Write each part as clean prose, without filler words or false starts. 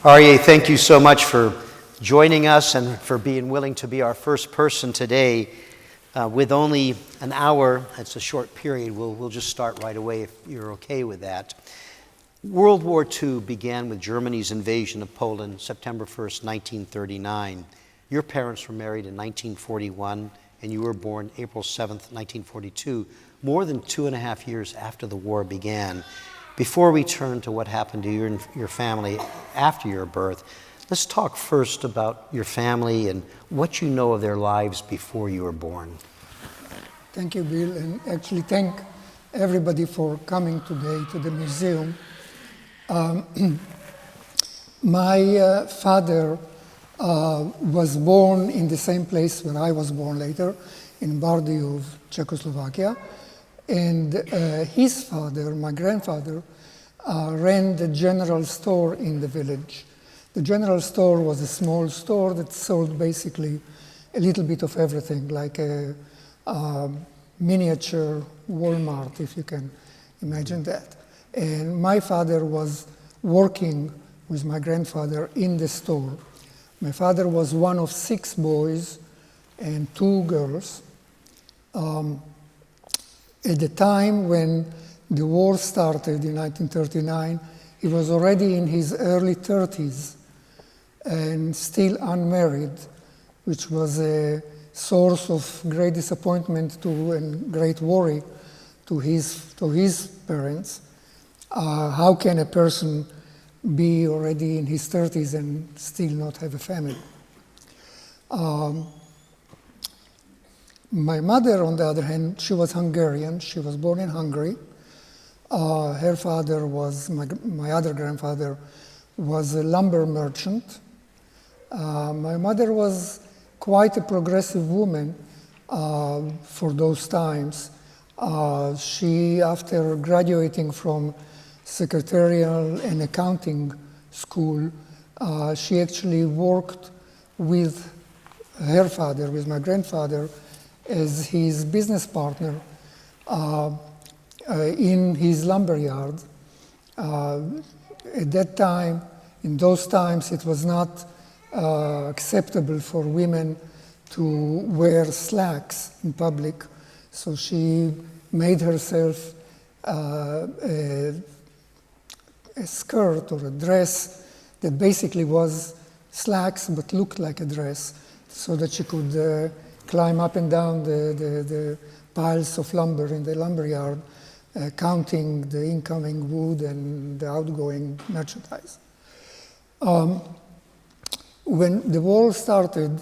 Arye, thank you so much for joining us and for being willing to be our first person today. With only an hour, it's a short period, we'll just start right away if you're okay with that. World War II began with Germany's invasion of Poland, September 1st, 1939. Your parents were married in 1941, and you were born April 7th, 1942, more than 2.5 years after the war began. Before we turn to what happened to you and your family after your birth, let's talk first about your family and what you know of their lives before you were born. Thank you, Bill, and actually thank everybody for coming today to the museum. My father was born in the same place where I was born later, in Bardejov, Czechoslovakia. And his father, my grandfather, ran the general store in the village. The general store was a small store that sold basically a little bit of everything, like a miniature Walmart, if you can imagine that. And my father was working with my grandfather in the store. My father was one of 6 boys and 2 girls. At the time when the war started in 1939, he was already in his early 30s and still unmarried, which was a source of great disappointment and great worry to his parents. How can a person be already in his 30s and still not have a family? My mother, on the other hand, she was Hungarian. She was born in Hungary. Her father was, my other grandfather, was a lumber merchant. My mother was quite a progressive woman for those times. She, after graduating from secretarial and accounting school, she actually worked with her father, with my grandfather, as his business partner in his lumber yard. At that time, in those times, it was not acceptable for women to wear slacks in public, so she made herself a skirt or a dress that basically was slacks but looked like a dress, so that she could climb up and down the piles of lumber in the lumber yard, counting the incoming wood and the outgoing merchandise. When the war started,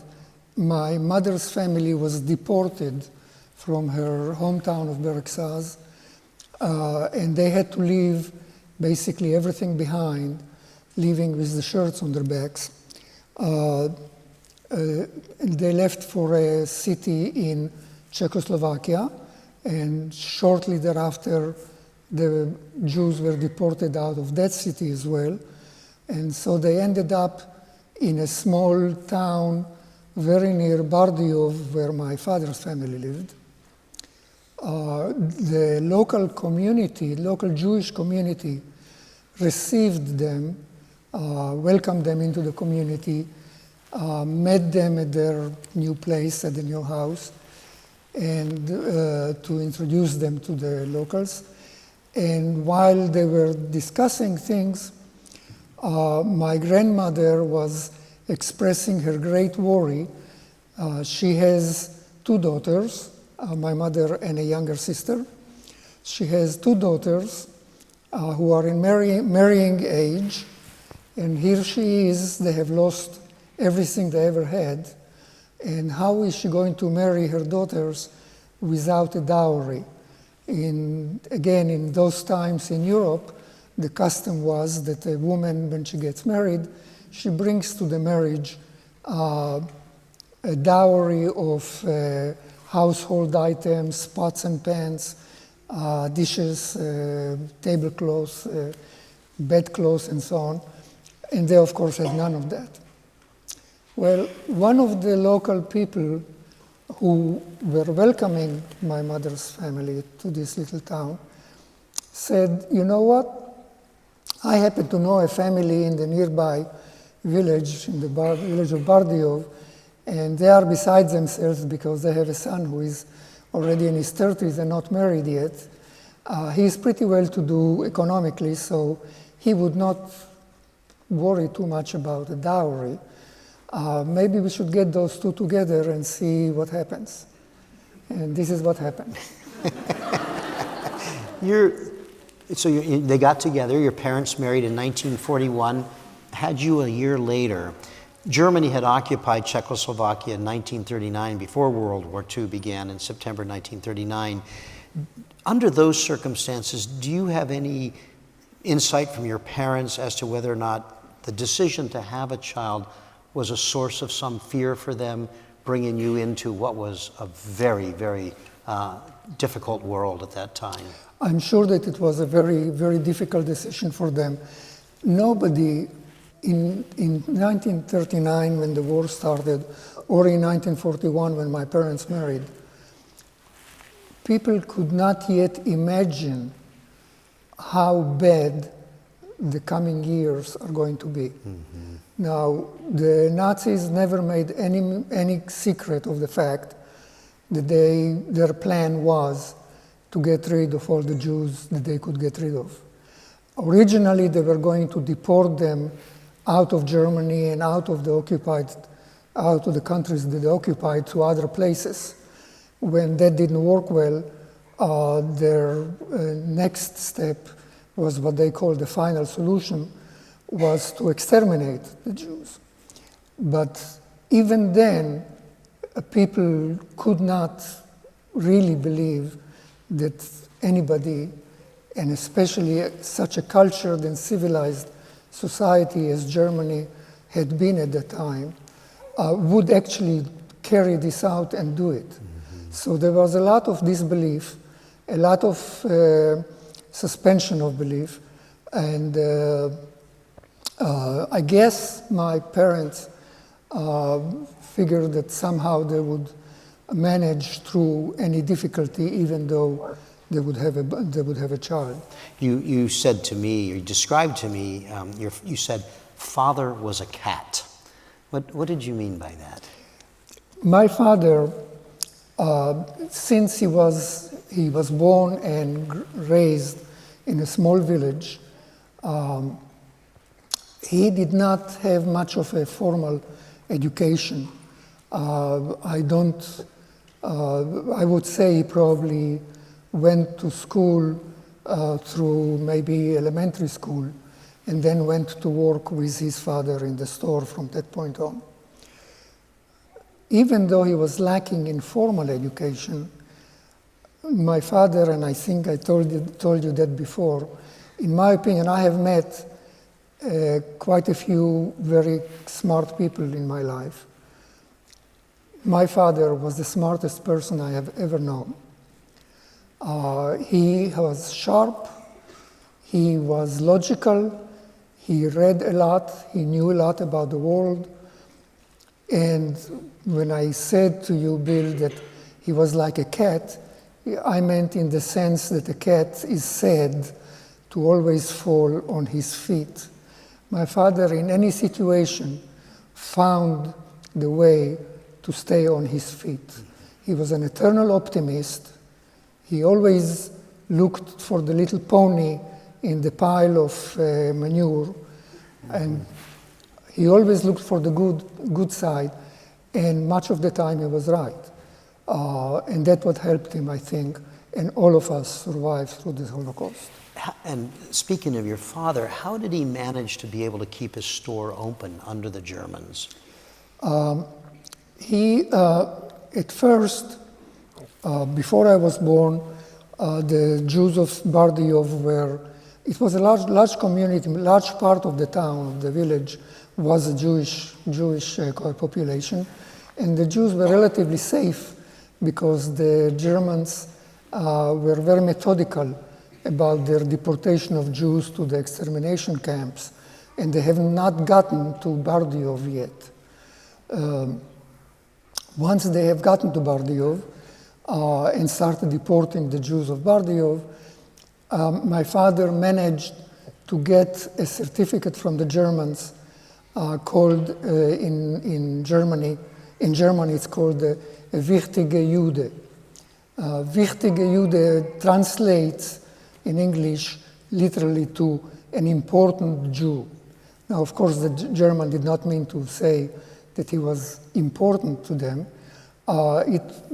my mother's family was deported from her hometown of Beregszasz, and they had to leave basically everything behind, leaving with the shirts on their backs. They left for a city in Czechoslovakia, and shortly thereafter the Jews were deported out of that city as well. And so they ended up in a small town very near Bardejov, where my father's family lived. The local community, local Jewish community, received them, welcomed them into the community, met them at their new place, at the new house, and to introduce them to the locals. And while they were discussing things, my grandmother was expressing her great worry. She has 2 daughters, my mother and a younger sister. She has 2 daughters who are in marrying age, and here she is, they have lost everything they ever had, and how is she going to marry her daughters without a dowry? Again, in those times in Europe, the custom was that a woman, when she gets married, she brings to the marriage a dowry of household items, pots and pans, dishes, tablecloths, bedclothes, and so on. And they, of course, had none of that. Well, one of the local people who were welcoming my mother's family to this little town said, you know what? I happen to know a family in the nearby village, in the village of Bardejov, and they are beside themselves because they have a son who is already in his 30s and not married yet. He is pretty well to do economically, so he would not worry too much about a dowry. Maybe we should get those two together and see what happens. And this is what happened. They got together, your parents married in 1941, had you a year later. Germany had occupied Czechoslovakia in 1939, before World War II began in September 1939. Under those circumstances, do you have any insight from your parents as to whether or not the decision to have a child was a source of some fear for them, bringing you into what was a very, very difficult world at that time? I'm sure that it was a very, very difficult decision for them. Nobody in 1939, when the war started, or in 1941, when my parents married, people could not yet imagine how bad the coming years are going to be. Mm-hmm. Now, the Nazis never made any secret of the fact that their plan was to get rid of all the Jews that they could get rid of. Originally, they were going to deport them out of Germany and out of the countries that they occupied to other places. When that didn't work well, their next step was what they called the final solution, was to exterminate the Jews. But even then, people could not really believe that anybody, and especially such a cultured and civilized society as Germany had been at that time, would actually carry this out and do it. Mm-hmm. So there was a lot of disbelief, a lot of suspension of belief, and I guess my parents figured that somehow they would manage through any difficulty, even though they would have a child. You said to me, you described to me, you said, father was a cat. What did you mean by that? My father, since he was born and raised in a small village, he did not have much of a formal education. I would say he probably went to school through maybe elementary school, and then went to work with his father in the store from that point on. Even though he was lacking in formal education, my father, and I think I told you that before, in my opinion, I have met quite a few very smart people in my life. My father was the smartest person I have ever known. He was sharp, he was logical, he read a lot, he knew a lot about the world. And when I said to you, Bill, that he was like a cat, I meant in the sense that a cat is said to always fall on his feet. My father, in any situation, found the way to stay on his feet. He was an eternal optimist. He always looked for the little pony in the pile of manure, and he always looked for the good side, and much of the time he was right. And that's what helped him, I think, and all of us survived through the Holocaust. And speaking of your father, how did he manage to be able to keep his store open under the Germans? At first, before I was born, the Jews of Bardejov it was a large community, large part of the town, the village, was a Jewish population, and the Jews were relatively safe because the Germans were very methodical about their deportation of Jews to the extermination camps, and they have not gotten to Bardejov yet. Once they have gotten to Bardejov and started deporting the Jews of Bardejov, my father managed to get a certificate from the Germans called in Germany. In German, it's called wichtige Jude. Wichtige Jude translates in English literally to an important Jew. Now, of course, the German did not mean to say that he was important to them.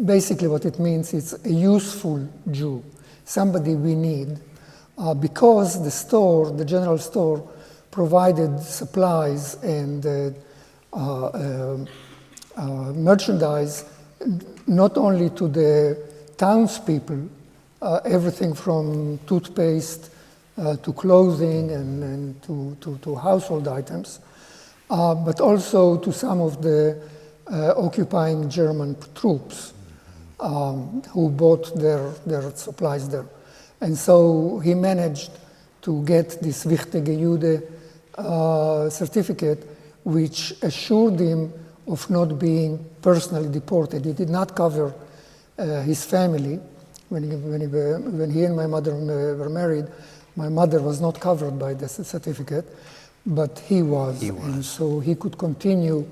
Basically what it means is a useful Jew, somebody we need, because the general store, provided supplies and merchandise not only to the townspeople, everything from toothpaste to clothing and to household items, but also to some of the occupying German troops who bought their supplies there. And so he managed to get this Wichtige Jude certificate, which assured him of not being personally deported. It did not cover his family. When he and my mother were married, my mother was not covered by this certificate, but he was. And so he could continue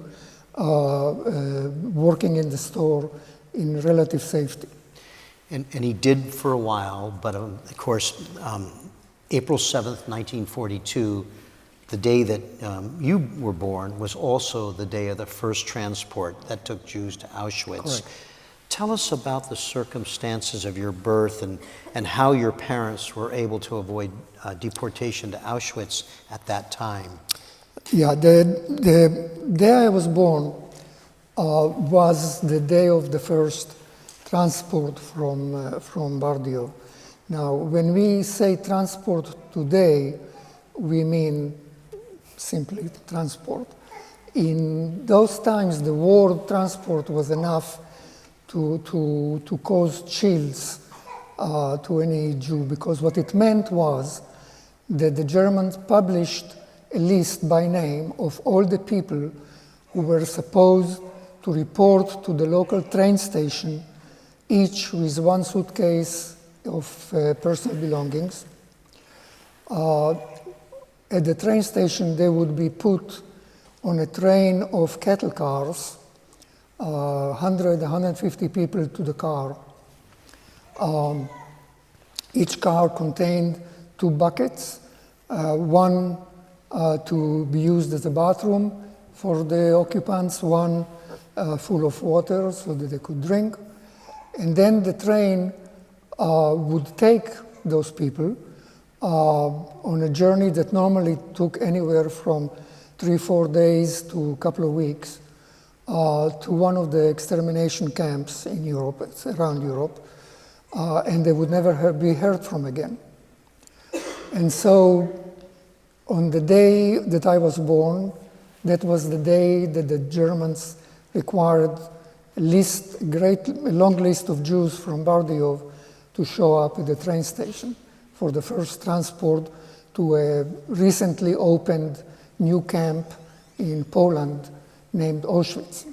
working in the store in relative safety. And he did for a while, but of course, April 7th, 1942, the day that you were born, was also the day of the first transport that took Jews to Auschwitz. Correct. Tell us about the circumstances of your birth and how your parents were able to avoid deportation to Auschwitz at that time. Yeah, the day I was born was the day of the first transport from Bardejov. Now, when we say transport today, we mean simply transport. In those times, the word transport was enough to cause chills to any Jew, because what it meant was that the Germans published a list by name of all the people who were supposed to report to the local train station, each with one suitcase of personal belongings. At the train station, they would be put on a train of cattle cars, 100, 150 people to the car. Each car contained 2 buckets, one to be used as a bathroom for the occupants, one full of water so that they could drink. And then the train would take those people on a journey that normally took anywhere from 3-4 days to a couple of weeks to one of the extermination camps in Europe, around Europe, and they would never be heard from again. And so on the day that I was born, that was the day that the Germans required a long list of Jews from Bardejov to show up at the train station for the first transport to a recently opened new camp in Poland named Auschwitz.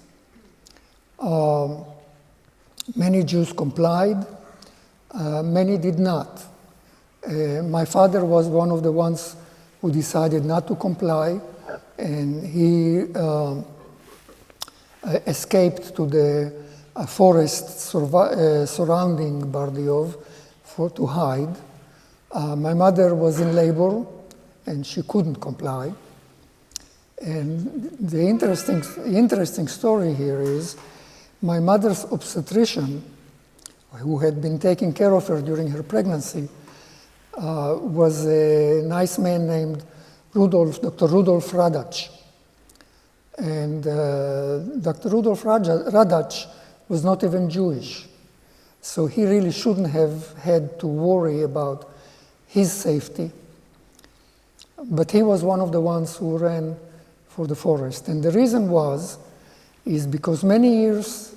Many Jews complied, many did not. My father was one of the ones who decided not to comply, and he escaped to the forest surrounding Bardejov to hide. My mother was in labor, and she couldn't comply. And the interesting story here is my mother's obstetrician, who had been taking care of her during her pregnancy, was a nice man named Dr. Rudolf Radach. And Dr. Rudolf Radach was not even Jewish. So he really shouldn't have had to worry about his safety. But he was one of the ones who ran for the forest. And the reason is because many years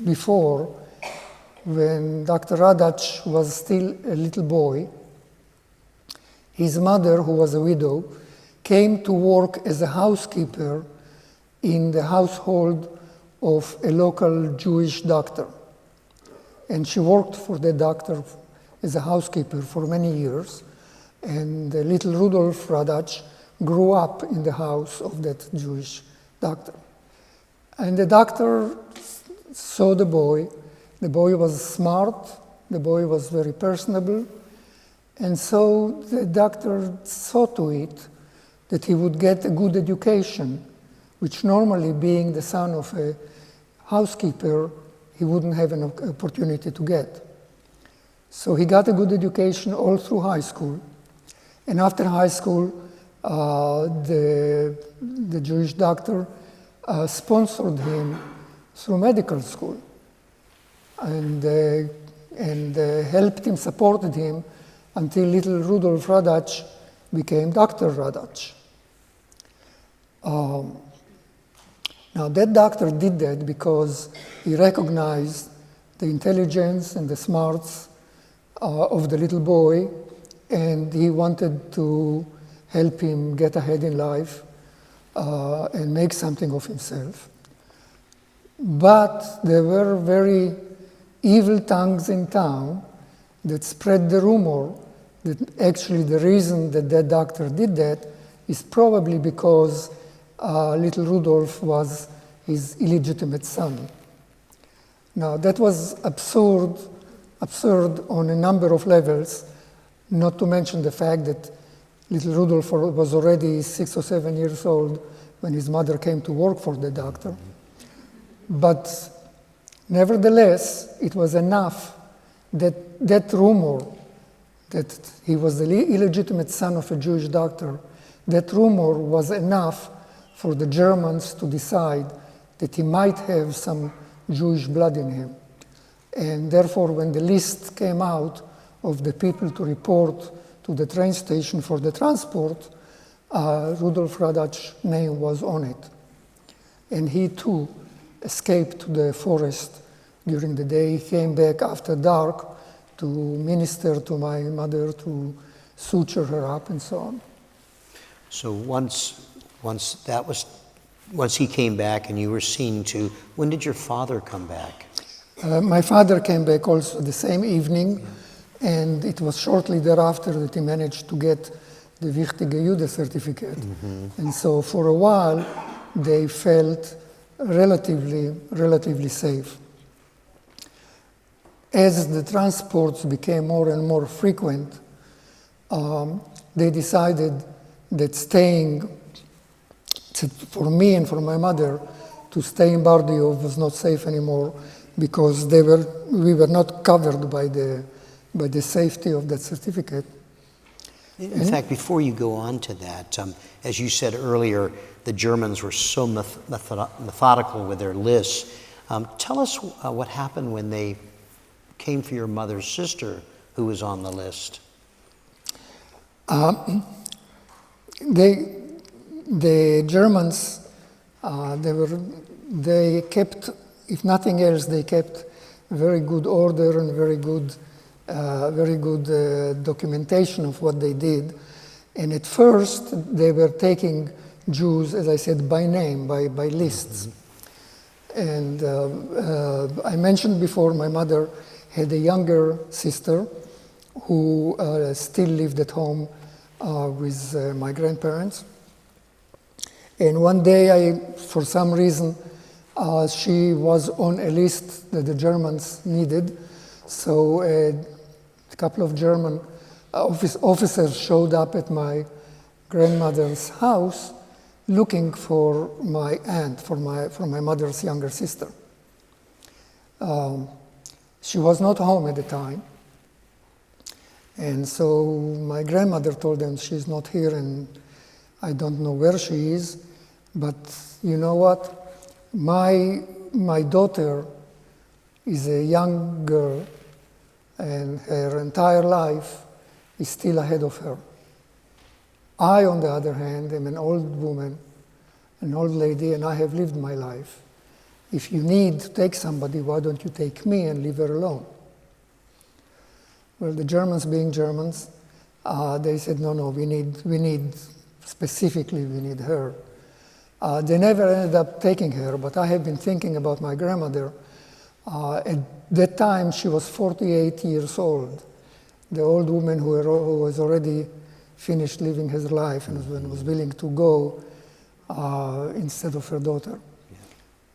before, when Dr. Radach was still a little boy, his mother, who was a widow, came to work as a housekeeper in the household of a local Jewish doctor. And she worked for the doctor as a housekeeper for many years. And little Rudolf Radach grew up in the house of that Jewish doctor. And the doctor saw the boy. The boy was smart. The boy was very personable. And so the doctor saw to it that he would get a good education, which normally, being the son of a housekeeper, he wouldn't have an opportunity to get. So he got a good education all through high school. And after high school, the Jewish doctor sponsored him through medical school and helped him, supported him until little Rudolf Radach became Dr. Radach. Now that doctor did that because he recognized the intelligence and the smarts of the little boy, and he wanted to help him get ahead in life and make something of himself. But there were very evil tongues in town that spread the rumor that actually the reason that that doctor did that is probably because little Rudolf was his illegitimate son. Now that was absurd on a number of levels, not to mention the fact that little Rudolf was already 6 or 7 years old when his mother came to work for the doctor. But nevertheless, it was enough that that rumor that he was the illegitimate son of a Jewish doctor, that rumor was enough for the Germans to decide that he might have some Jewish blood in him. And therefore, when the list came out of the people to report to the train station for the transport, Rudolf Radach's name was on it. And he too escaped to the forest during the day. He came back after dark to minister to my mother, to suture her up and so on. So once he came back and you were seen to, when did your father come back? My father came back also the same evening, and it was shortly thereafter that he managed to get the Wichtige Jude certificate. And so for a while, they felt relatively safe. As the transports became more and more frequent, they decided that staying, for me and for my mother, to stay in Bardejov was not safe anymore because we were not covered by the safety of that certificate. In fact, before you go on to that, as you said earlier, the Germans were so methodical with their lists. Tell us what happened when they came for your mother's sister, who was on the list. The Germans, they kept, if nothing else, they kept very good order and very good documentation of what they did. And at first, they were taking Jews, as I said, by name, by lists. And I mentioned before, my mother had a younger sister who still lived at home with my grandparents. And one day, for some reason, she was on a list that the Germans needed. So a couple of German officers showed up at my grandmother's house looking for my aunt, for my mother's younger sister. She was not home at the time. And so my grandmother told them she's not here and I don't know where she is. But you know what? My daughter is a young girl and her entire life is still ahead of her. I, on the other hand, am an old woman, an old lady, and I have lived my life. If you need to take somebody, why don't you take me and leave her alone? Well, the Germans being Germans, they said, no, we need specifically, we need her. They never ended up taking her, but I have been thinking about my grandmother. At that time, she was 48 years old, the old woman who was already finished living his life and was willing to go instead of her daughter.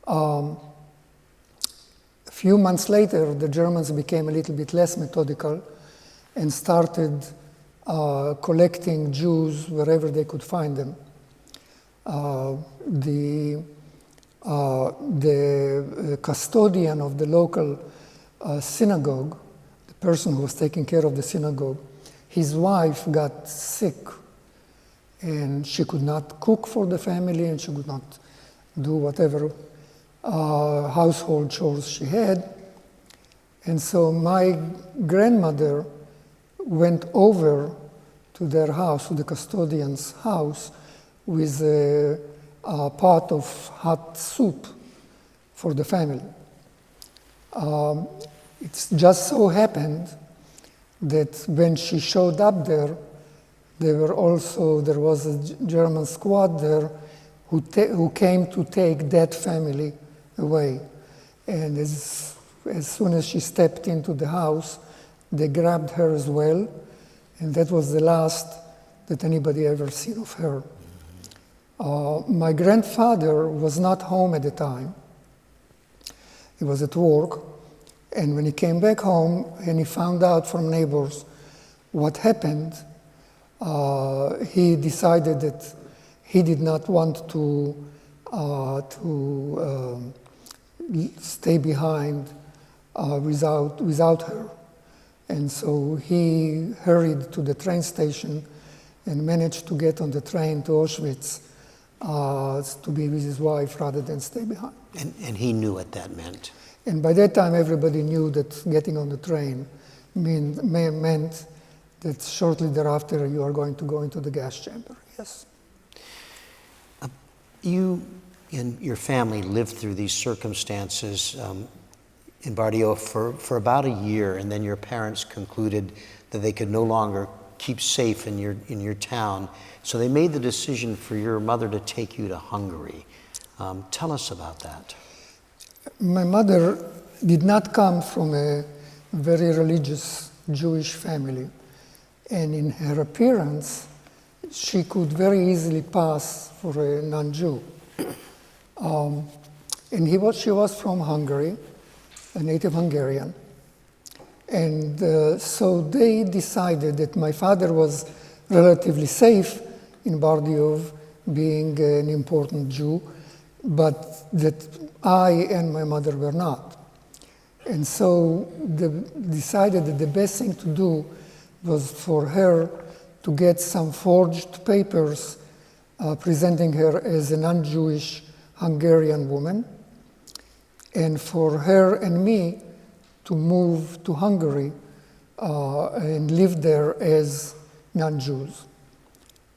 A few months later, the Germans became a little bit less methodical and started collecting Jews wherever they could find them. The custodian of the local synagogue, the person who was taking care of the synagogue, his wife got sick and she could not cook for the family and she could not do whatever household chores she had. And so my grandmother went over to their house, to the custodian's house, with a pot of hot soup for the family. It just so happened that when she showed up there, there was a German squad there who came to take that family away. And as soon as she stepped into the house, they grabbed her as well, and that was the last that anybody ever seen of her. My grandfather was not home at the time. He was at work, and when he came back home and he found out from neighbors what happened, he decided that he did not want to stay behind without her. And so he hurried to the train station and managed to get on the train to Auschwitz to be with his wife rather than stay behind. And he knew what that meant. And by that time, everybody knew that getting on the train meant that shortly thereafter you are going to go into the gas chamber. Yes. You and your family lived through these circumstances in Bardejov for about a year, and then your parents concluded that they could no longer keep safe in your town. So they made the decision for your mother to take you to Hungary. Tell us about that. My mother did not come from a very religious Jewish family, and in her appearance, she could very easily pass for a non-Jew. And she was from Hungary, a native Hungarian. And so they decided that my father was relatively safe in Bardejov, being an important Jew, but that I and my mother were not. And so they decided that the best thing to do was for her to get some forged papers presenting her as a non-Jewish Hungarian woman, and for her and me to move to Hungary and live there as non-Jews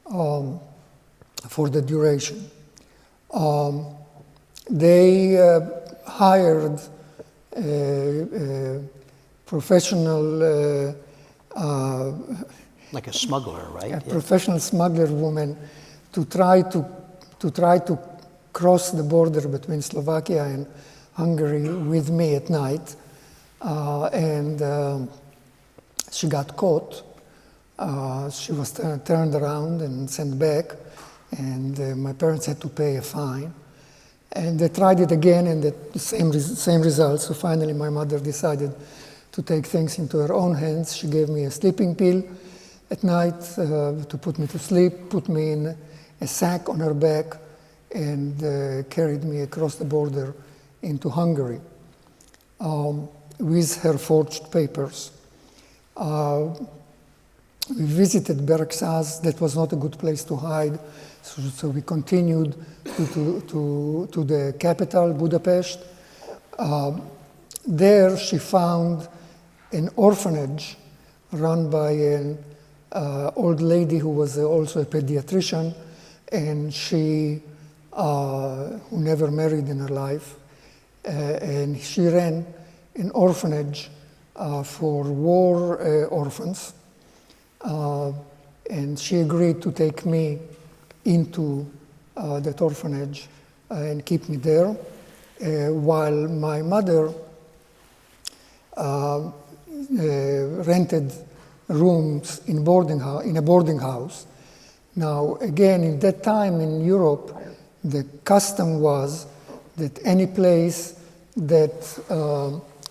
for the duration. They hired a professional like a smuggler, right? A professional smuggler woman to try to cross the border between Slovakia and Hungary with me at night, and she got caught. She was turned around and sent back, and my parents had to pay a fine. And they tried it again, and the same results. So finally, my mother decided to take things into her own hands. She gave me a sleeping pill at night to put me to sleep, put me in a sack on her back, and carried me across the border into Hungary with her forged papers. We visited Beregszasz. That was not a good place to hide, so we continued to the capital, Budapest. There she found an orphanage run by an old lady who was also a pediatrician, and she who never married in her life, and she ran an orphanage for war orphans, and she agreed to take me into that orphanage and keep me there, while my mother rented rooms in a boarding house. Now, again, in that time in Europe, the custom was that any place that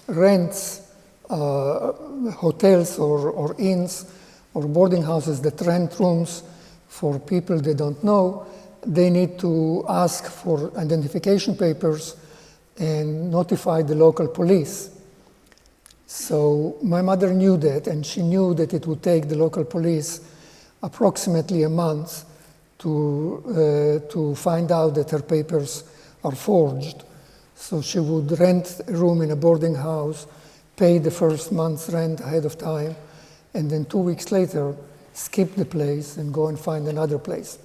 rents hotels or inns or boarding houses that rent rooms for people they don't know, they need to ask for identification papers and notify the local police. So my mother knew that, and she knew that it would take the local police approximately a month to find out that her papers are forged. So she would rent a room in a boarding house, pay the first month's rent ahead of time, and then 2 weeks later, skip the place and go and find another place.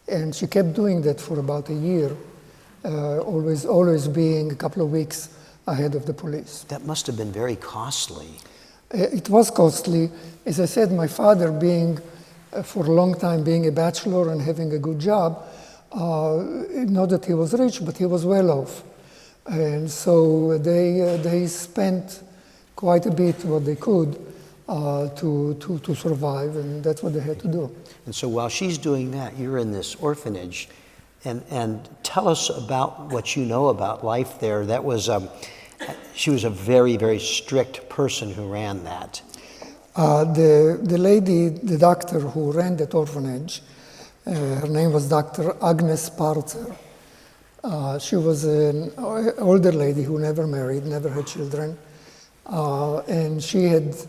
And she kept doing that for about a year, always being a couple of weeks ahead of the police. That must have been very costly. It was costly. As I said, my father being, for a long time, being a bachelor and having a good job, not that he was rich, but he was well off. And so they spent quite a bit what they could to survive, and that's what they had to do. And so while she's doing that, you're in this orphanage. And tell us about what you know about life there. That was, she was a very, very strict person who ran that. The lady, the doctor who ran that orphanage, her name was Dr. Agnes Parzer. She was an older lady who never married, never had children, and she had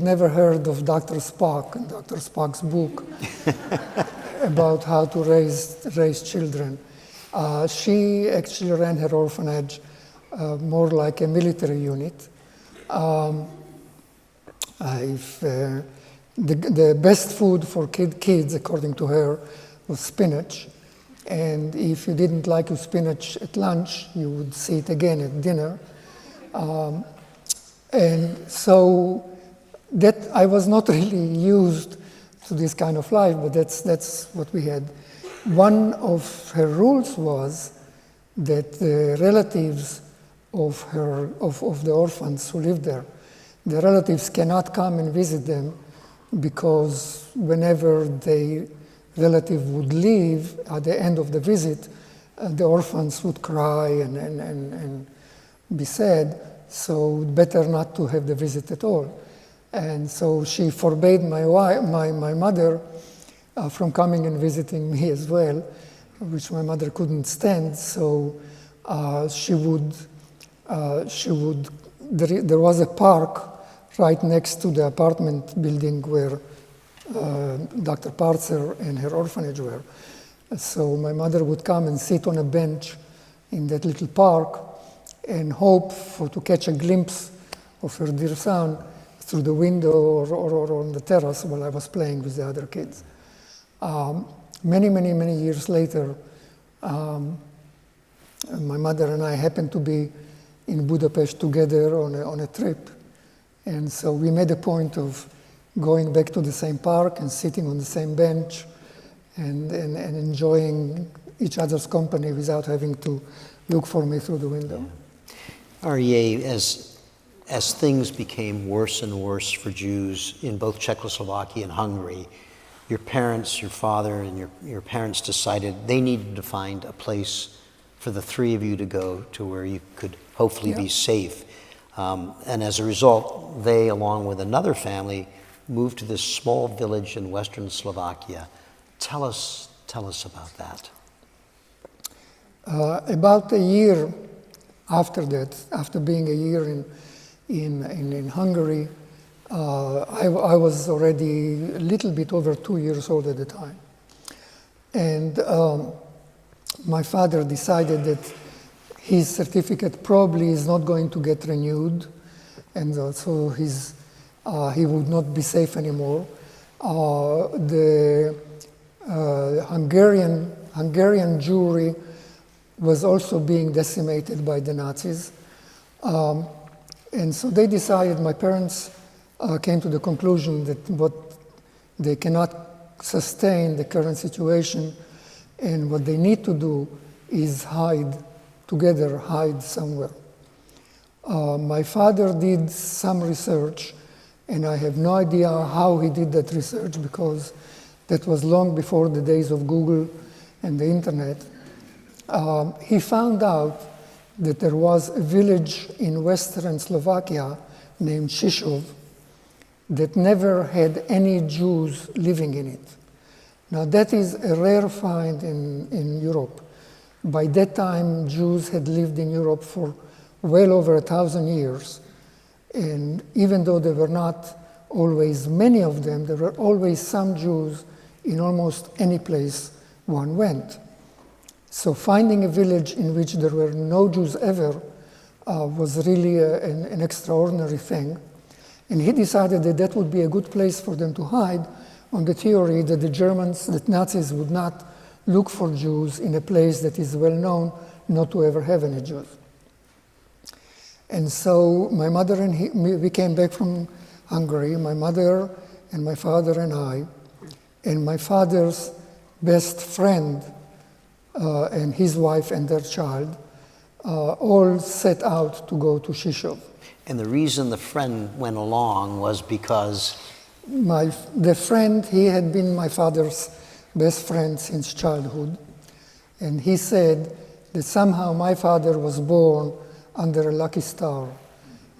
never heard of Dr. Spock and Dr. Spock's book about how to raise children. She actually ran her orphanage more like a military unit. The best food for kids, according to her, was spinach. And if you didn't like your spinach at lunch, you would see it again at dinner. And so that I was not really used to this kind of life, but that's what we had. One of her rules was that the relatives of the orphans who lived there, the relatives cannot come and visit them, because whenever the relative would leave at the end of the visit, the orphans would cry and be sad, so better not to have the visit at all. And so she forbade my mother from coming and visiting me as well, which my mother couldn't stand. So there was a park right next to the apartment building where Dr. Parzer and her orphanage were. So my mother would come and sit on a bench in that little park and hope to catch a glimpse of her dear son through the window or on the terrace while I was playing with the other kids. Many years later, my mother and I happened to be in Budapest together on a trip. And so we made a point of going back to the same park and sitting on the same bench and enjoying each other's company without having to look for me through the window. Yeah. Arye, as things became worse and worse for Jews in both Czechoslovakia and Hungary, your parents, your father and your parents decided they needed to find a place for the three of you to go to where you could hopefully be safe. And as a result, they, along with another family, moved to this small village in western Slovakia. Tell us about that. About a year after that, after being a year in Hungary, I was already a little bit over 2 years old at the time. And my father decided that his certificate probably is not going to get renewed, and so he would not be safe anymore. The Hungarian Jewry was also being decimated by the Nazis. And so they decided, my parents came to the conclusion that they cannot sustain the current situation, and what they need to do is hide somewhere. My father did some research And I have no idea how he did that research, because that was long before the days of Google and the internet. He found out that there was a village in western Slovakia named Sisov that never had any Jews living in it. Now that is a rare find in Europe. By that time, Jews had lived in Europe for well over 1,000 years. And even though there were not always many of them, there were always some Jews in almost any place one went. So finding a village in which there were no Jews ever was really an extraordinary thing. And he decided that that would be a good place for them to hide, on the theory that the Germans, that Nazis would not look for Jews in a place that is well known not to ever have any Jews. And so my mother and we came back from Hungary, my mother and my father and I, and my father's best friend and his wife and their child all set out to go to Sisov. And the reason the friend went along was because? The friend, he had been my father's best friend since childhood. And he said that somehow my father was born under a lucky star,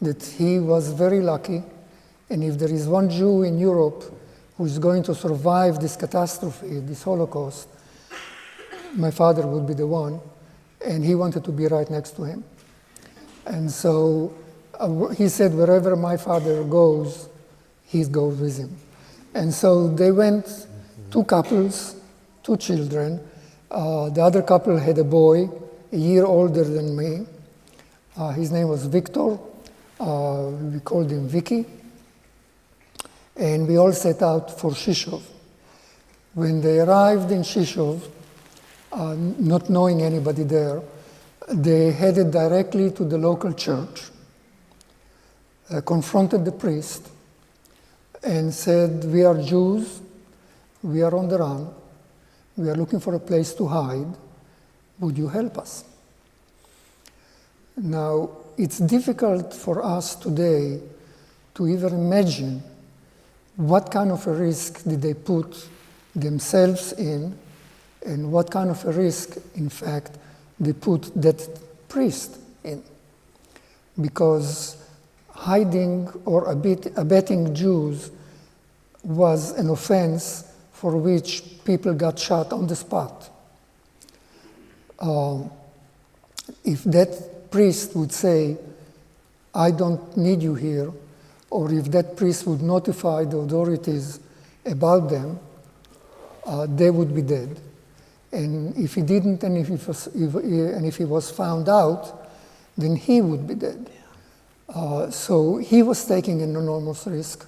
that he was very lucky. And if there is one Jew in Europe who is going to survive this catastrophe, this Holocaust, my father would be the one. And he wanted to be right next to him. And so he said, wherever my father goes, he goes with him. And so they went, two couples, two children. The other couple had a boy, a year older than me. His name was Victor. We called him Vicky. And we all set out for Sisov. When they arrived in Sisov, not knowing anybody there, they headed directly to the local church, confronted the priest, and said, we are Jews, we are on the run, we are looking for a place to hide, would you help us? Now, it's difficult for us today to even imagine what kind of a risk did they put themselves in, and what kind of a risk, in fact, they put that priest in. Because hiding or abetting Jews was an offense for which people got shot on the spot. If that priest would say, I don't need you here, or if that priest would notify the authorities about them, they would be dead. And if he didn't, and if he was found out, then he would be dead. So he was taking an enormous risk.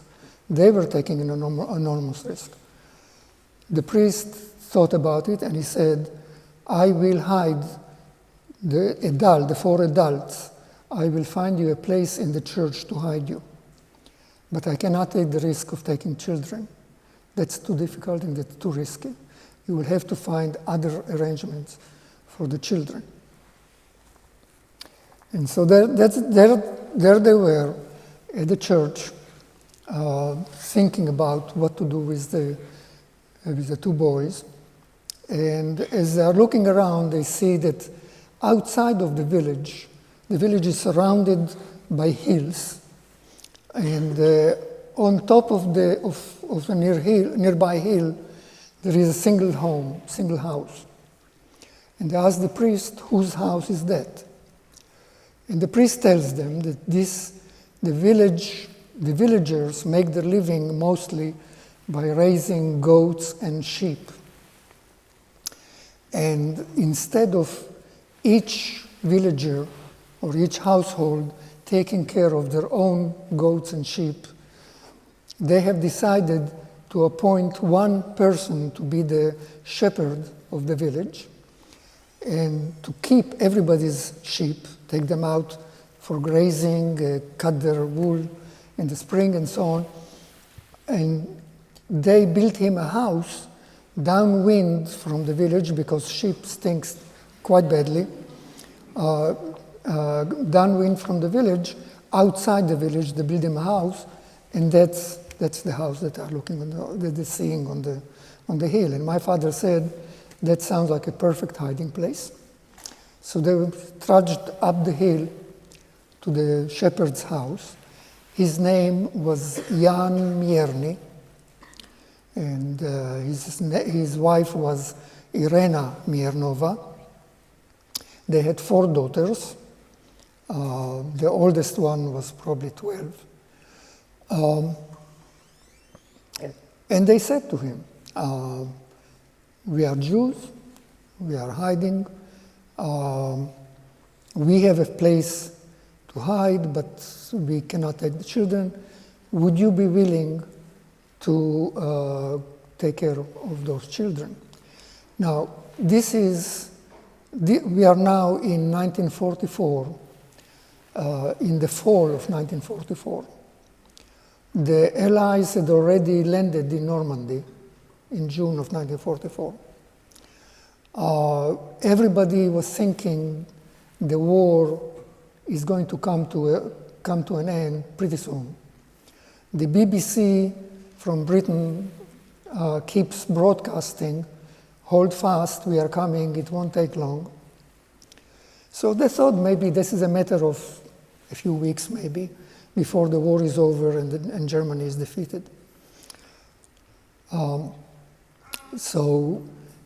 They were taking an enormous risk. The priest thought about it and he said, I will hide the four adults. I will find you a place in the church to hide you. But I cannot take the risk of taking children. That's too difficult and that's too risky. You will have to find other arrangements for the children. And so there they were at the church, thinking about what to do with the two boys. And as they are looking around, they see that outside of the village is surrounded by hills. And on top of the nearby hill, there is a single house. And they ask the priest, whose house is that? And the priest tells them that the villagers make their living mostly by raising goats and sheep. And instead of each villager or each household taking care of their own goats and sheep, they have decided to appoint one person to be the shepherd of the village and to keep everybody's sheep, take them out for grazing, cut their wool in the spring and so on. And they built him a house downwind from the village because sheep stinks quite badly. Downwind from the village, outside the village, they built him a house, And that's the house that are looking that they're seeing on the hill. And my father said, that sounds like a perfect hiding place. So they trudged up the hill to the shepherd's house. His name was Jan Mierny, and his wife was Irena Miernova. They had 4 daughters. The oldest one was probably 12. And they said to him, we are Jews, we are hiding, we have a place to hide, but we cannot take the children. Would you be willing to take care of those children? Now, we are now in 1944, in the fall of 1944. The Allies had already landed in Normandy in June of 1944. Everybody was thinking the war is going to come to an end pretty soon. The BBC from Britain keeps broadcasting, hold fast, we are coming, it won't take long. So they thought maybe this is a matter of a few weeks maybe, before the war is over and Germany is defeated. So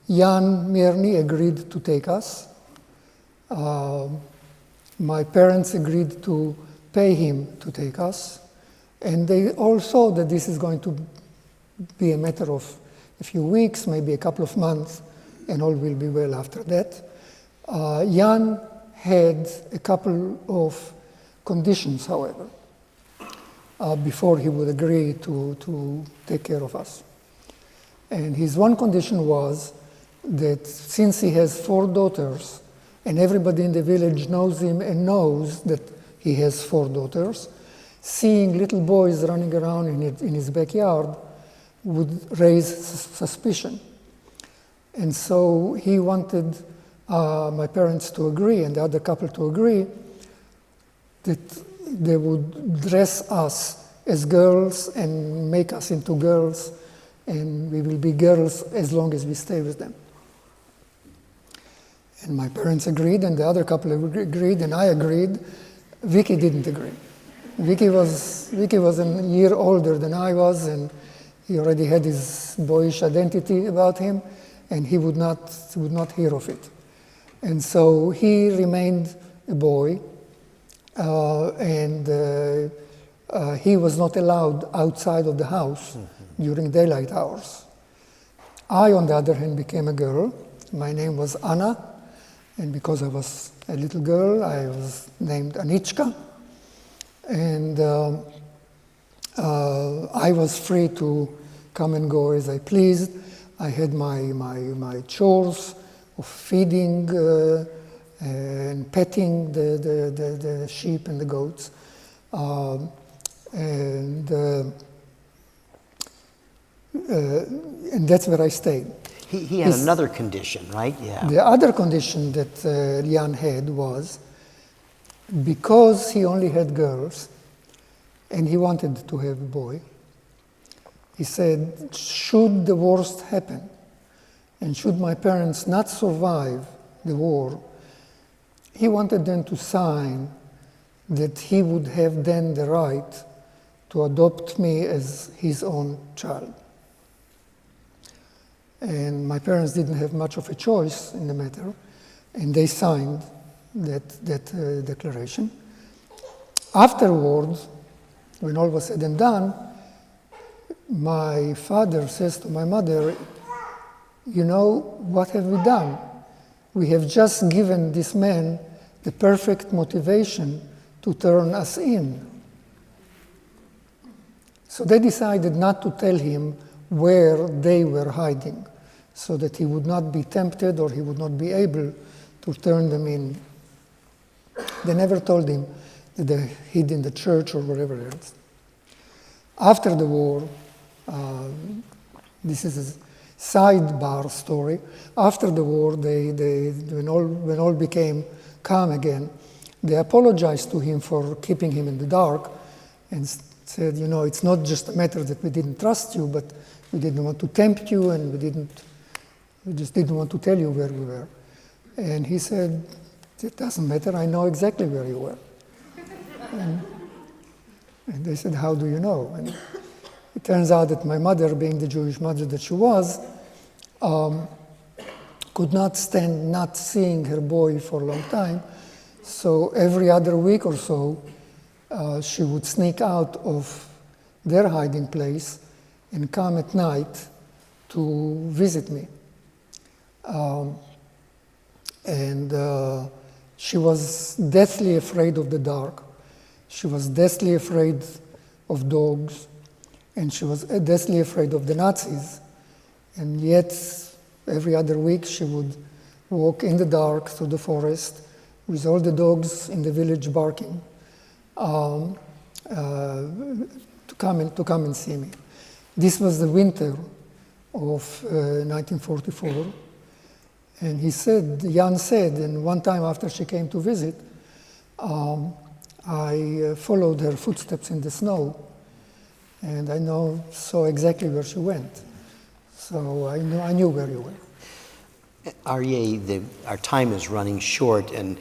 Jan Mierny agreed to take us. My parents agreed to pay him to take us. And they all saw that this is going to be a matter of a few weeks, maybe a couple of months, and all will be well after that. Jan had a couple of conditions, however, before he would agree to take care of us. And his one condition was that since he has 4 daughters, and everybody in the village knows him and knows that he has 4 daughters, seeing little boys running around in his backyard would raise suspicion. And so he wanted my parents to agree, and the other couple to agree, that they would dress us as girls and make us into girls, and we will be girls as long as we stay with them. And my parents agreed, and the other couple agreed, and I agreed. Vicky didn't agree. Vicky was a year older than I was, and he already had his boyish identity about him, and he would not hear of it. And so he remained a boy, and he was not allowed outside of the house during daylight hours. I, on the other hand, became a girl. My name was Anna, and because I was a little girl, I was named Anichka. And I was free to come and go as I pleased. I had my chores of feeding and petting the sheep and the goats. And that's where I stayed. He had another condition, right? Yeah. The other condition that Jan had was, because he only had girls, and he wanted to have a boy, he said, should the worst happen, and should my parents not survive the war, he wanted them to sign that he would have then the right to adopt me as his own child. And my parents didn't have much of a choice in the matter, and they signed that declaration. Afterwards, when all was said and done, my father says to my mother, you know, what have we done? We have just given this man the perfect motivation to turn us in. So they decided not to tell him where they were hiding, so that he would not be tempted or he would not be able to turn them in. They never told him that they hid in the church or wherever else. After the war, this is a sidebar story. After the war, when all became calm again, they apologized to him for keeping him in the dark and said, you know, it's not just a matter that we didn't trust you, but we didn't want to tempt you, and we just didn't want to tell you where we were. And he said, it doesn't matter, I know exactly where you were. And they said, how do you know? And it turns out that my mother, being the Jewish mother that she was, could not stand not seeing her boy for a long time. So every other week or so, she would sneak out of their hiding place and come at night to visit me. She was deathly afraid of the dark. She was deathly afraid of dogs, and she was deathly afraid of the Nazis. And yet, every other week, she would walk in the dark through the forest with all the dogs in the village barking to come and see me. This was the winter of 1944. And Jan said, and one time after she came to visit, I followed her footsteps in the snow, and I saw exactly where she went. So I knew where you were. Arye, our time is running short, and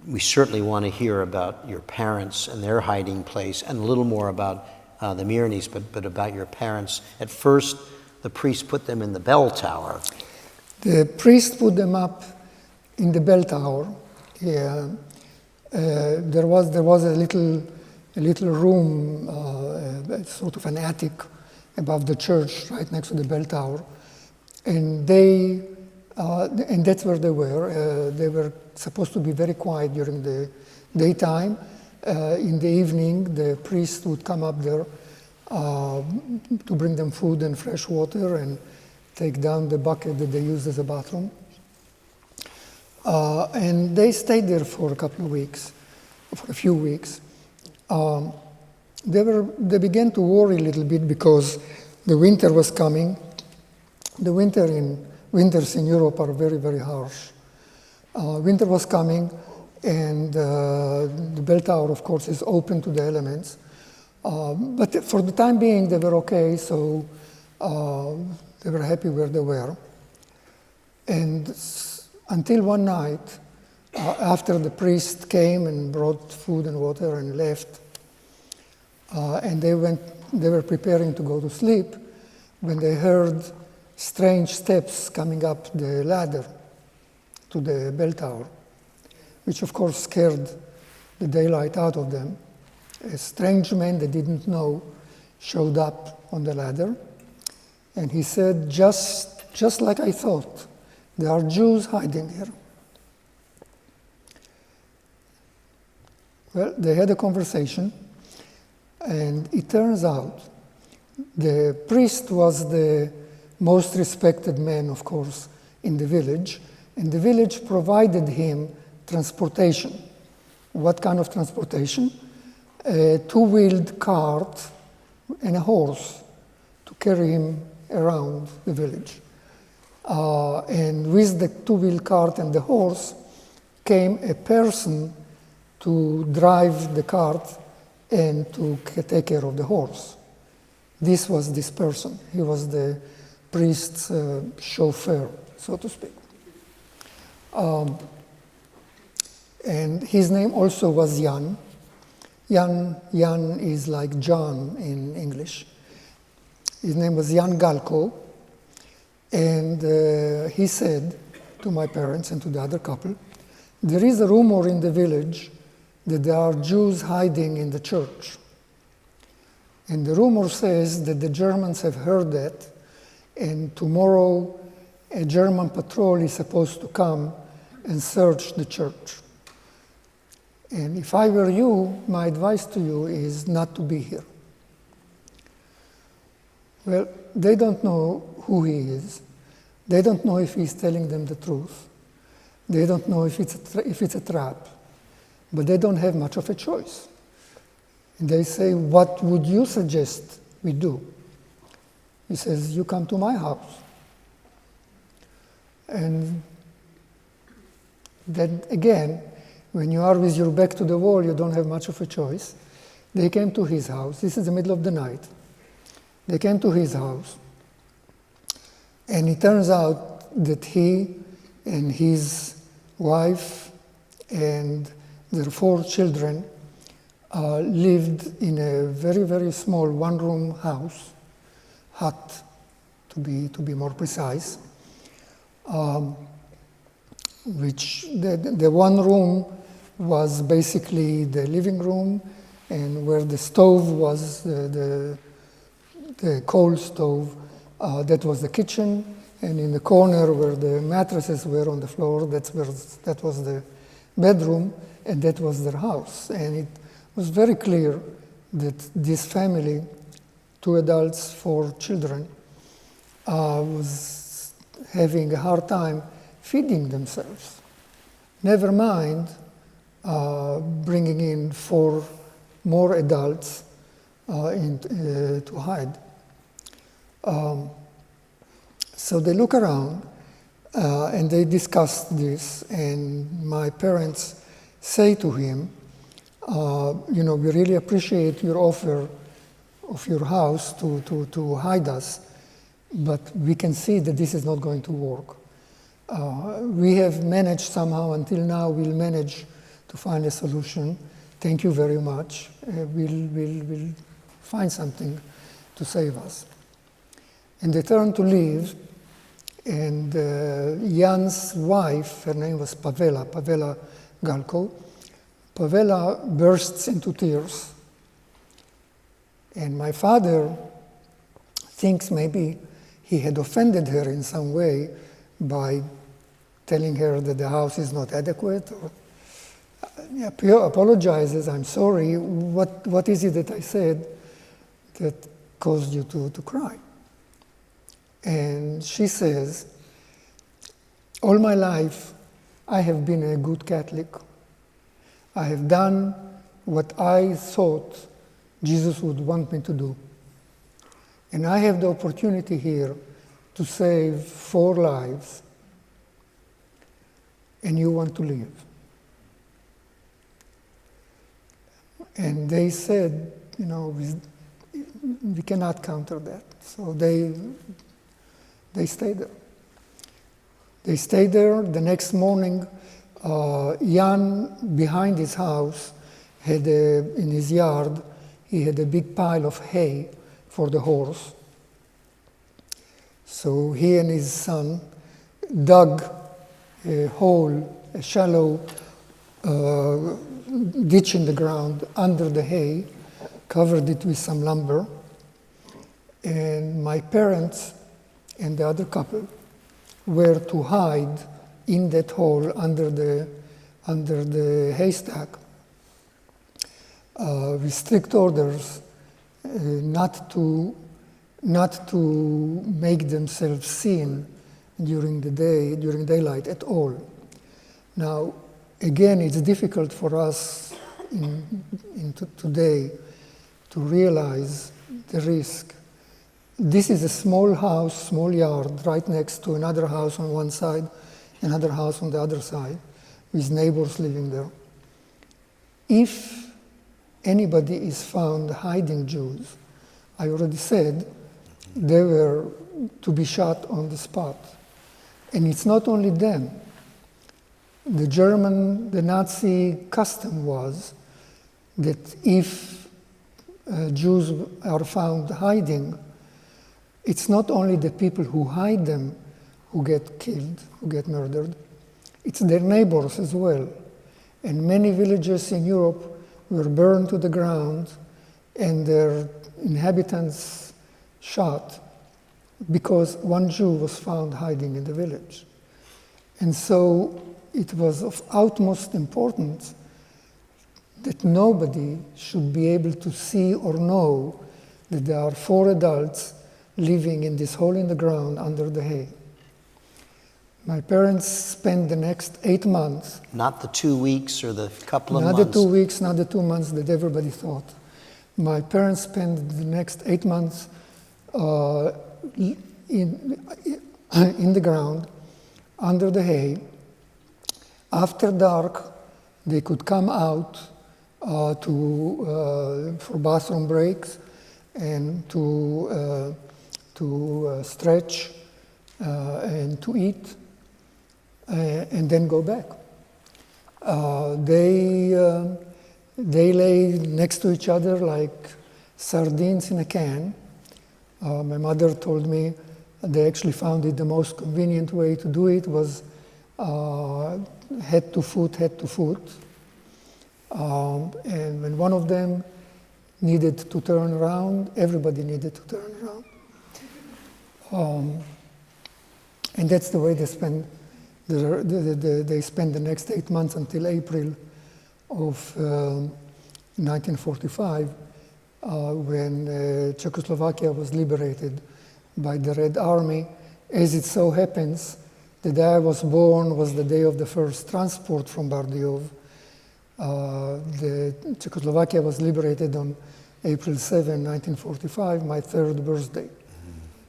we certainly want to hear about your parents and their hiding place, and a little more about the Miranis, but about your parents. At first, the priest put them in the bell tower. The priest put them up in the bell tower. Yeah. There was a little room, sort of an attic above the church, right next to the bell tower, and that's where they were. They were supposed to be very quiet during the daytime. In the evening, the priest would come up there to bring them food and fresh water and take down the bucket that they used as a bathroom. And they stayed there for a few weeks. They began to worry a little bit because the winter was coming. The winters in Europe are very, very harsh. Winter was coming, and the bell tower, of course, is open to the elements. But for the time being, they were okay, so they were happy where they were. And until one night, after the priest came and brought food and water and left, and they were preparing to go to sleep, when they heard strange steps coming up the ladder to the bell tower, which of course scared the daylight out of them. A strange man they didn't know showed up on the ladder, and he said, just like I thought, there are Jews hiding here. Well, they had a conversation, and it turns out the priest was the most respected man, of course, in the village, and the village provided him transportation. What kind of transportation? A two-wheeled cart and a horse to carry him around the village. And with the two-wheeled cart and the horse came a person to drive the cart and to take care of the horse. This was this person. He was the priest's chauffeur, so to speak. And his name also was Jan. Jan is like John in English. His name was Jan Galko. And he said to my parents and to the other couple, there is a rumor in the village that there are Jews hiding in the church. And the rumor says that the Germans have heard that, and tomorrow a German patrol is supposed to come and search the church. And if I were you, my advice to you is not to be here. Well, they don't know who he is. They don't know if he's telling them the truth. They don't know if it's a trap. But they don't have much of a choice. And they say, what would you suggest we do? He says, you come to my house. And then again, when you are with your back to the wall, you don't have much of a choice. They came to his house. This is the middle of the night. They came to his house. And it turns out that he and his wife and their 4 children lived in a very, very small one-room house, hut to be more precise, which the one room was basically the living room, and where the stove was, the coal stove, that was the kitchen, and in the corner where the mattresses were on the floor, that was the bedroom, and that was their house. And it was very clear that this family, 2 adults, 4 children, was having a hard time feeding themselves. Never mind bringing in 4 more adults to hide. So they look around and they discuss this, and my parents say to him, we really appreciate your offer of your house to hide us, but we can see that this is not going to work. We have managed somehow, until now, we'll manage to find a solution. Thank you very much. We'll find something to save us. And they turned to leave, and Jan's wife, her name was Pavela Galko, Pavela bursts into tears. And my father thinks maybe he had offended her in some way by telling her that the house is not adequate, or apologizes, I'm sorry, what is it that I said that caused you to cry? And she says, all my life I have been a good Catholic. I have done what I thought Jesus would want me to do. And I have the opportunity here to save 4 lives, and you want to leave. And they said, we cannot counter that. So they stayed there. They stayed there. The next morning, Jan, behind his house, had in his yard, he had a big pile of hay for the horse. So he and his son dug a hole, a shallow ditch in the ground under the hay, covered it with some lumber, and my parents and the other couple were to hide in that hole under the haystack with strict orders not to make themselves seen during the day, during daylight at all. Now, again, it's difficult for us today to realize the risk. This is a small house, small yard, right next to another house on one side, another house on the other side, with neighbors living there. If anybody is found hiding Jews, I already said they were to be shot on the spot. And it's not only them. The Nazi custom was that if Jews are found hiding, it's not only the people who hide them who get killed, who get murdered, it's their neighbors as well. And many villages in Europe were burned to the ground and their inhabitants shot because one Jew was found hiding in the village. And so it was of utmost importance that nobody should be able to see or know that there are 4 adults living in this hole in the ground under the hay. My parents spent the next 8 months. Not the 2 weeks or the couple of months. Not the 2 weeks, not the 2 months that everybody thought. My parents spent the next 8 months in the ground, under the hay. After dark, they could come out for bathroom breaks and to stretch and to eat, and then go back. They lay next to each other like sardines in a can. My mother told me they actually found it the most convenient way to do it was head to foot. And when one of them needed to turn around, everybody needed to turn around. And that's the way they spend the next 8 months until April of 1945, when Czechoslovakia was liberated by the Red Army. As it so happens, the day I was born was the day of the first transport from Bardejov. The Czechoslovakia was liberated on April 7, 1945, my third birthday.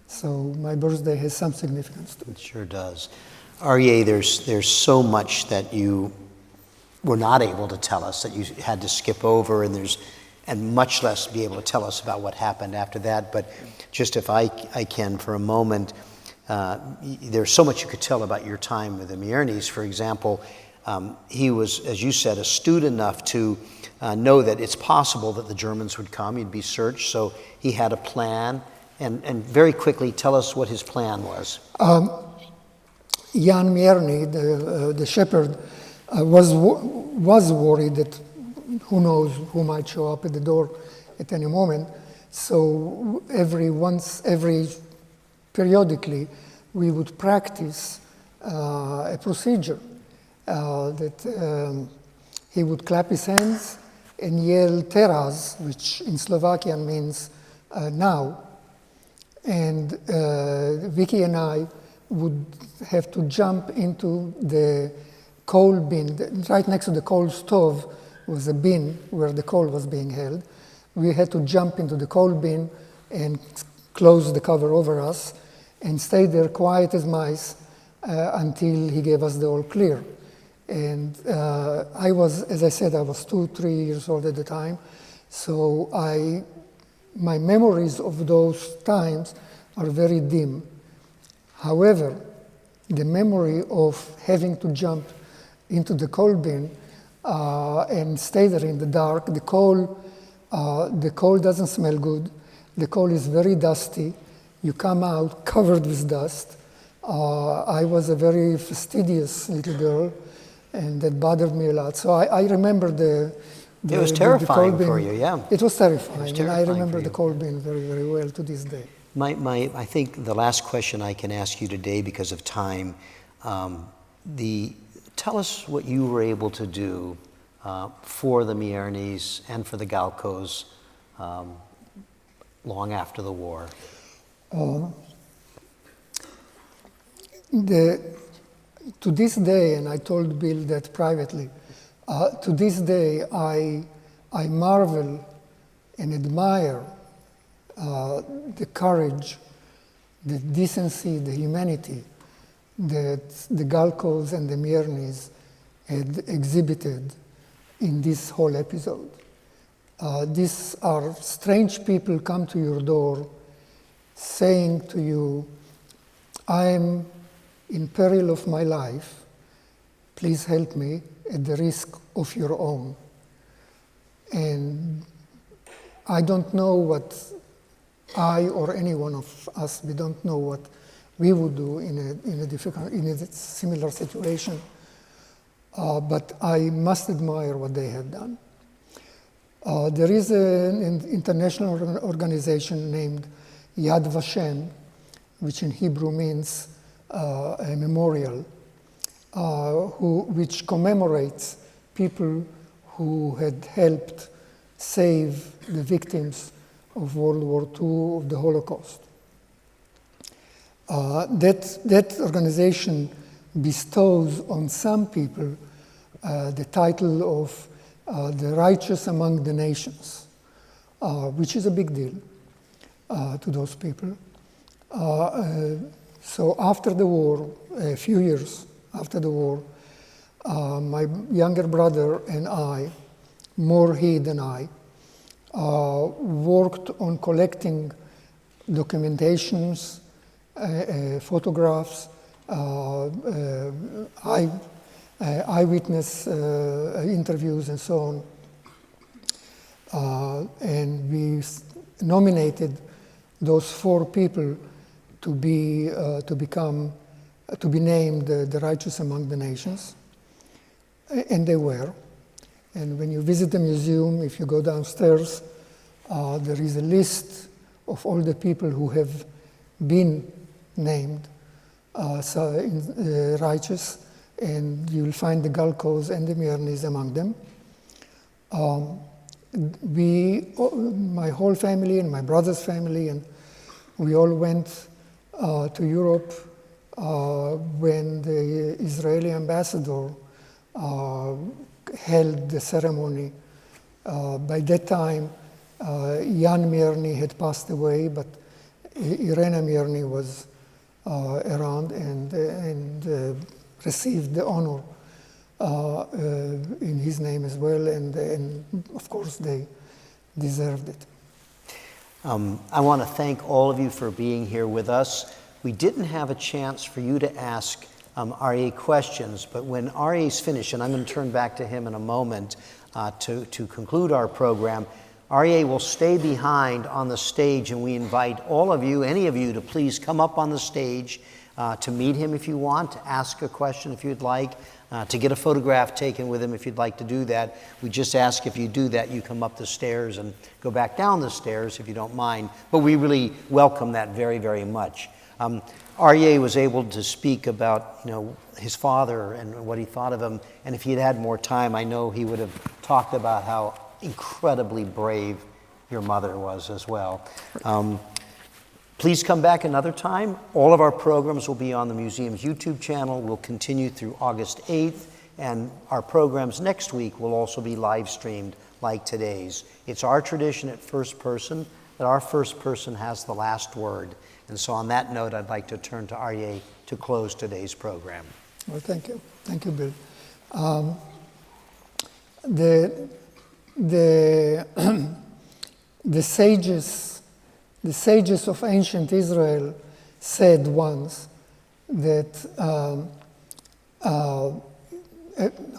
So my birthday has some significance to it. It sure does. Arye, there's so much that you were not able to tell us, that you had to skip over, and much less be able to tell us about what happened after that. But just if I can for a moment, there's so much you could tell about your time with the Miernes. For example, he was, as you said, astute enough to know that it's possible that the Germans would come, he'd be searched, so he had a plan. And very quickly, tell us what his plan was. Jan Mierny, the shepherd, was worried that who knows who might show up at the door at any moment. So periodically, we would practice a procedure that he would clap his hands and yell "teraz," which in Slovakian means now. And Vicky and I would have to jump into the coal bin. Right next to the coal stove was a bin where the coal was being held. We had to jump into the coal bin and close the cover over us and stay there quiet as mice until he gave us the all clear. And I was, as I said, I was 2-3 years old at the time, so my memories of those times are very dim. However, the memory of having to jump into the coal bin and stay there in the dark, the coal doesn't smell good, the coal is very dusty, you come out covered with dust. I was a very fastidious little girl, and that bothered me a lot. So I remember it was terrifying for you, yeah. It was terrifying, and I remember the coal bin very, very well to this day. I think the last question I can ask you today, because of time, tell us what you were able to do for the Miernes and for the Galkos long after the war. To this day, and I told Bill that privately, to this day I marvel and admire the courage, the decency, the humanity that the Galkos and the Miernes had exhibited in this whole episode. These are strange people come to your door saying to you, "I'm in peril of my life, please help me at the risk of your own." And I don't know what I or any one of us, we don't know what we would do in a similar situation. But I must admire what they have done. There is an international organization named Yad Vashem, which in Hebrew means a memorial, which commemorates people who had helped save the victims of World War II, of the Holocaust. That organization bestows on some people the title of the righteous among the nations, which is a big deal to those people. So after the war, a few years after the war, my younger brother and I more he than I, worked on collecting documentations, photographs, eyewitness interviews, and so on. And we nominated those 4 people to be named the righteous among the nations, and they were. And when you visit the museum, if you go downstairs, there is a list of all the people who have been named righteous, and you'll find the Galkos and the Mirnis among them. My whole family and my brother's family, and we all went to Europe when the Israeli ambassador held the ceremony. By that time, Jan Mirny had passed away, but Irena Mirny was around and received the honor in his name as well, and of course they deserved it. I want to thank all of you for being here with us. We didn't have a chance for you to ask Arye questions, but when Arye's finished, and I'm going to turn back to him in a moment to conclude our program, Arye will stay behind on the stage, and we invite all of you, any of you, to please come up on the stage to meet him if you want, to ask a question if you'd like, to get a photograph taken with him if you'd like to do that. We just ask if you do that, you come up the stairs and go back down the stairs if you don't mind. But we really welcome that very, very much. Arye was able to speak about, his father and what he thought of him. And if he had had more time, I know he would have talked about how incredibly brave your mother was as well. Please come back another time. All of our programs will be on the museum's YouTube channel. We'll continue through August 8th, and our programs next week will also be live streamed like today's. It's our tradition at First Person that our first person has the last word. And so on that note, I'd like to turn to Arye to close today's program. Well, thank you. Thank you, Bill. The sages of ancient Israel said once that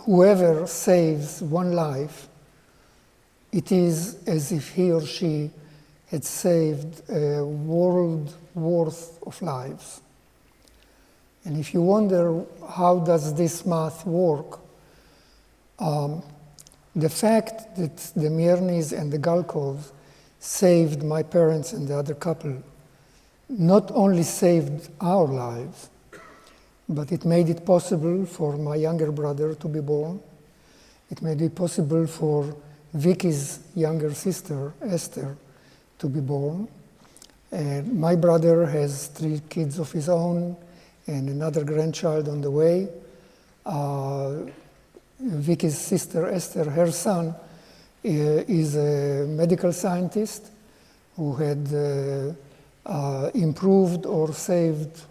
whoever saves one life, it is as if he or she had saved a world worth of lives. And if you wonder how does this math work, the fact that the Mirnis and the Galkos saved my parents and the other couple not only saved our lives, but it made it possible for my younger brother to be born. It made it possible for Vicky's younger sister, Esther, to be born. And my brother has 3 kids of his own and another grandchild on the way. Vicky's sister, Esther, her son, is a medical scientist who had improved or saved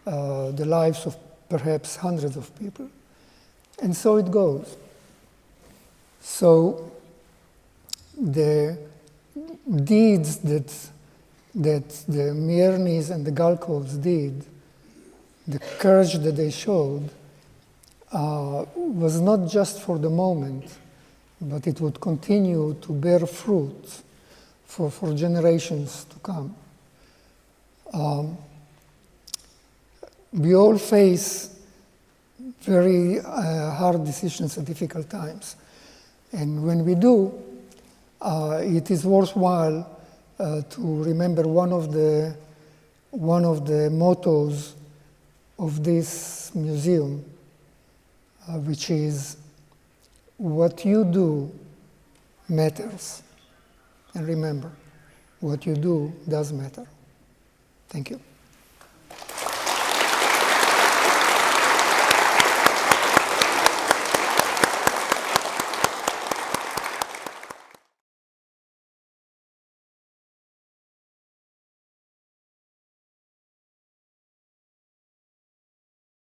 the lives of perhaps hundreds of people. And so it goes. So the deeds that the Mirnis and the Galkos did, the courage that they showed, was not just for the moment, but it would continue to bear fruit for generations to come. We all face very hard decisions at difficult times. And when we do, it is worthwhile to remember one of the mottos of this museum, which is, what you do matters. And remember, what you do does matter. Thank you.